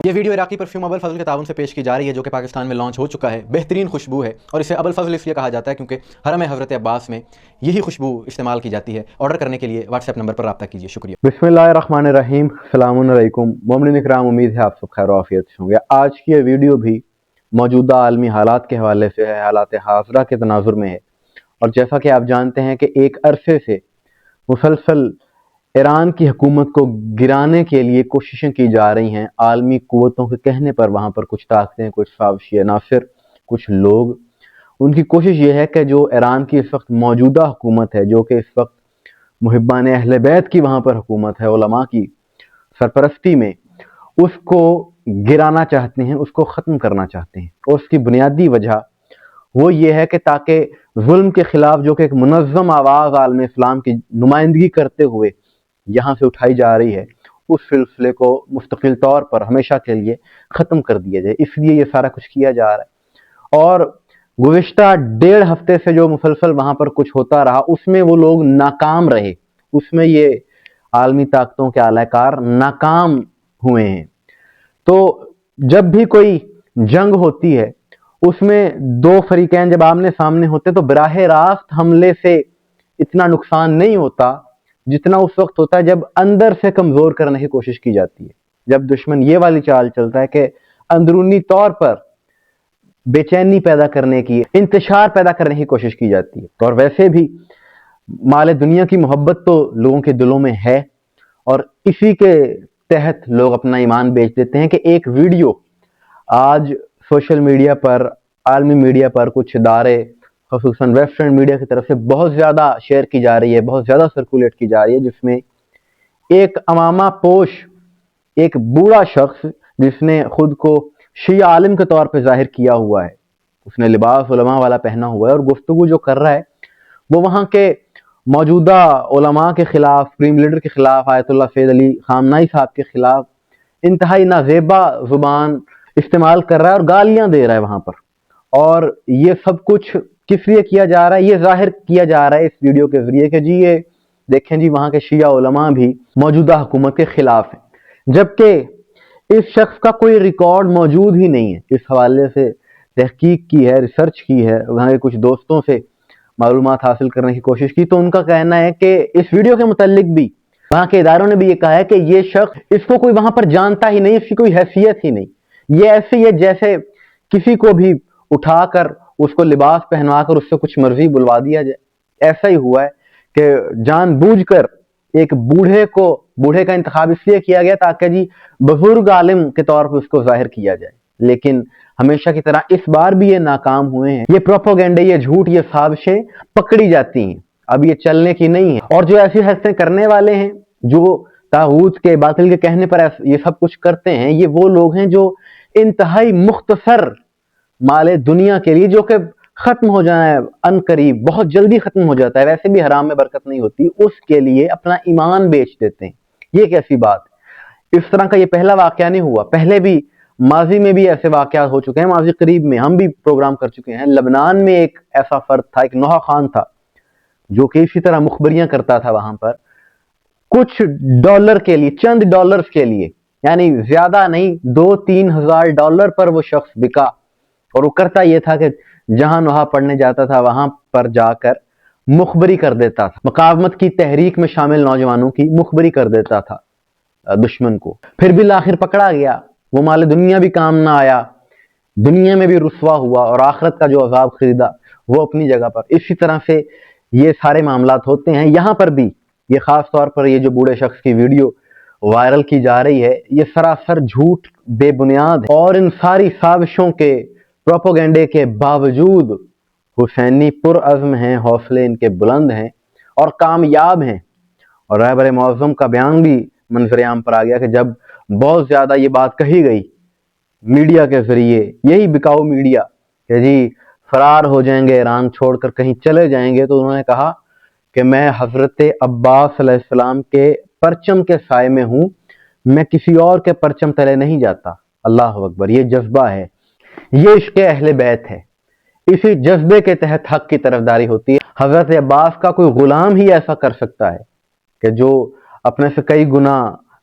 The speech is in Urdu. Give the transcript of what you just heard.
یہ ویڈیو عراقی پرفیوم ابو الفضل کے تعاون سے پیش کی جا رہی ہے، جو کہ پاکستان میں لانچ ہو چکا ہے۔ بہترین خوشبو ہے اور اسے ابو الفضل اس لیے کہا جاتا ہے کیونکہ حرم حضرت عباس میں یہی خوشبو استعمال کی جاتی ہے۔ آرڈر کرنے کے لیے واٹس ایپ نمبر پر رابطہ کیجیے۔ شکریہ۔ بسم اللہ الرحمن الرحیم۔ السلام علیکم مومنین اکرام، امید ہے آپ سب خیر و عافیت سے ہوں گے۔ آج کی یہ ویڈیو بھی موجودہ عالمی حالات کے حوالے سے ہے، حالات حاضرہ کے تناظر میں ہے، اور جیسا کہ آپ جانتے ہیں کہ ایک عرصے سے مسلسل ایران کی حکومت کو گرانے کے لیے کوششیں کی جا رہی ہیں عالمی قوتوں کے کہنے پر۔ وہاں پر کچھ طاقتیں، کچھ سازشی عناصر، کچھ لوگ، ان کی کوشش یہ ہے کہ جو ایران کی اس وقت موجودہ حکومت ہے، جو کہ اس وقت محبان اہل بیت کی وہاں پر حکومت ہے، علماء کی سرپرستی میں، اس کو گرانا چاہتے ہیں، اس کو ختم کرنا چاہتے ہیں۔ اور اس کی بنیادی وجہ وہ یہ ہے کہ تاکہ ظلم کے خلاف، جو کہ ایک منظم آواز عالم اسلام کی نمائندگی کرتے ہوئے یہاں سے اٹھائی جا رہی ہے، اس سلسلے کو مستقل طور پر ہمیشہ کے لیے ختم کر دیا جائے۔ اس لیے یہ سارا کچھ کیا جا رہا ہے۔ اور گزشتہ 1.5 ہفتے سے جو مسلسل وہاں پر کچھ ہوتا رہا، اس میں وہ لوگ ناکام رہے، اس میں یہ عالمی طاقتوں کے اعلی کار ناکام ہوئے ہیں۔ تو جب بھی کوئی جنگ ہوتی ہے، اس میں دو فریقین جب آمنے سامنے ہوتے تو براہ راست حملے سے اتنا نقصان نہیں ہوتا جتنا اس وقت ہوتا ہے جب اندر سے کمزور کرنے کی کوشش کی جاتی ہے، جب دشمن یہ والی چال چلتا ہے کہ اندرونی طور پر بے چینی پیدا کرنے کی، انتشار پیدا کرنے کی کوشش کی جاتی ہے۔ اور ویسے بھی مال دنیا کی محبت تو لوگوں کے دلوں میں ہے، اور اسی کے تحت لوگ اپنا ایمان بیچ دیتے ہیں کہ ایک ویڈیو آج سوشل میڈیا پر، عالمی میڈیا پر کچھ ادارے، خصوصاً ویسٹرن میڈیا کی طرف سے بہت زیادہ شیئر کی جا رہی ہے، بہت زیادہ سرکولیٹ کی جا رہی ہے، جس میں ایک عمامہ پوش ایک بوڑھا شخص، جس نے خود کو شیعہ عالم کے طور پہ ظاہر کیا ہوا ہے، اس نے لباس علماء والا پہنا ہوا ہے، اور گفتگو جو کر رہا ہے وہ وہاں کے موجودہ علماء کے خلاف، سپریم لیڈر کے خلاف، آیت اللہ سید علی خامنائی صاحب کے خلاف انتہائی نازیبا زبان استعمال کر رہا ہے اور گالیاں دے رہا ہے وہاں پر۔ اور یہ سب کچھ کس لیے کیا جا رہا ہے؟ یہ ظاہر کیا جا رہا ہے اس ویڈیو کے ذریعے کہ جی یہ دیکھیں جی وہاں کے شیعہ علماء بھی موجودہ حکومت کے خلاف ہیں، جبکہ اس شخص کا کوئی ریکارڈ موجود ہی نہیں ہے۔ اس حوالے سے تحقیق کی ہے، ریسرچ کی ہے، وہاں کے کچھ دوستوں سے معلومات حاصل کرنے کی کوشش کی، تو ان کا کہنا ہے کہ اس ویڈیو کے متعلق بھی وہاں کے اداروں نے بھی یہ کہا ہے کہ یہ شخص، اس کو کوئی وہاں پر جانتا ہی نہیں، اس کی کوئی حیثیت ہی نہیں، یہ ایسے ہی ہے جیسے کسی کو بھی اٹھا کر اس کو لباس پہنوا کر اس سے کچھ مرضی بلوا دیا جائے۔ ایسا ہی ہوا ہے کہ جان بوجھ کر ایک بوڑھے کا انتخاب اس لیے کیا گیا تاکہ جی بزرگ عالم کے طور پر اس کو ظاہر کیا جائے، لیکن ہمیشہ کی طرح اس بار بھی یہ ناکام ہوئے ہیں۔ یہ پروپیگنڈے، یہ جھوٹ، یہ سازشیں پکڑی جاتی ہیں، اب یہ چلنے کی نہیں ہے۔ اور جو ایسی حرکتیں کرنے والے ہیں، جو طاغوت کے، باطل کے کہنے پر یہ سب کچھ کرتے ہیں، یہ وہ لوگ ہیں جو انتہائی مختصر مال دنیا کے لیے، جو کہ ختم ہو جانا ہے ان قریب، بہت جلدی ختم ہو جاتا ہے، ویسے بھی حرام میں برکت نہیں ہوتی، اس کے لیے اپنا ایمان بیچ دیتے ہیں۔ یہ کیسی بات؟ اس طرح کا یہ پہلا واقعہ نہیں ہوا، پہلے بھی ماضی میں بھی ایسے واقعات ہو چکے ہیں، ماضی قریب میں ہم بھی پروگرام کر چکے ہیں۔ لبنان میں ایک ایسا فرد تھا، ایک نوحہ خان تھا، جو کہ اسی طرح مخبریاں کرتا تھا وہاں پر، کچھ ڈالر کے لیے، چند ڈالرز کے لیے، یعنی زیادہ نہیں، 2-3 ہزار ڈالر پر وہ شخص بکا۔ اور وہ کرتا یہ تھا کہ جہاں نوحہ پڑھنے جاتا تھا وہاں پر جا کر مخبری کر دیتا تھا، مقاومت کی تحریک میں شامل نوجوانوں کی مخبری کر دیتا تھا دشمن کو۔ پھر بالآخر پکڑا گیا، وہ مال دنیا بھی کام نہ آیا، دنیا میں بھی رسوا ہوا، اور آخرت کا جو عذاب خریدا وہ اپنی جگہ پر۔ اسی طرح سے یہ سارے معاملات ہوتے ہیں یہاں پر بھی۔ یہ خاص طور پر یہ جو بوڑھے شخص کی ویڈیو وائرل کی جا رہی ہے، یہ سراسر جھوٹ، بے بنیاد ہے، اور ان ساری سازشوں کے، پروپیگنڈے کے باوجود حسینی پرعزم ہیں، حوصلے ان کے بلند ہیں اور کامیاب ہیں۔ اور رہبر معظم کا بیان بھی منظر عام پر آ گیا کہ جب بہت زیادہ یہ بات کہی گئی میڈیا کے ذریعے، یہی بکاؤ میڈیا، کہ جی فرار ہو جائیں گے، ایران چھوڑ کر کہیں چلے جائیں گے، تو انہوں نے کہا کہ میں حضرت عباس علیہ السلام کے پرچم کے سائے میں ہوں، میں کسی اور کے پرچم تلے نہیں جاتا۔ اللہ اکبر! یہ جذبہ ہے، یہ عشق اہل بیت ہے، اسی جذبے کے تحت حق کی طرفداری ہوتی ہے۔ حضرت عباس کا کوئی غلام ہی ایسا کر سکتا ہے کہ جو اپنے سے کئی گنا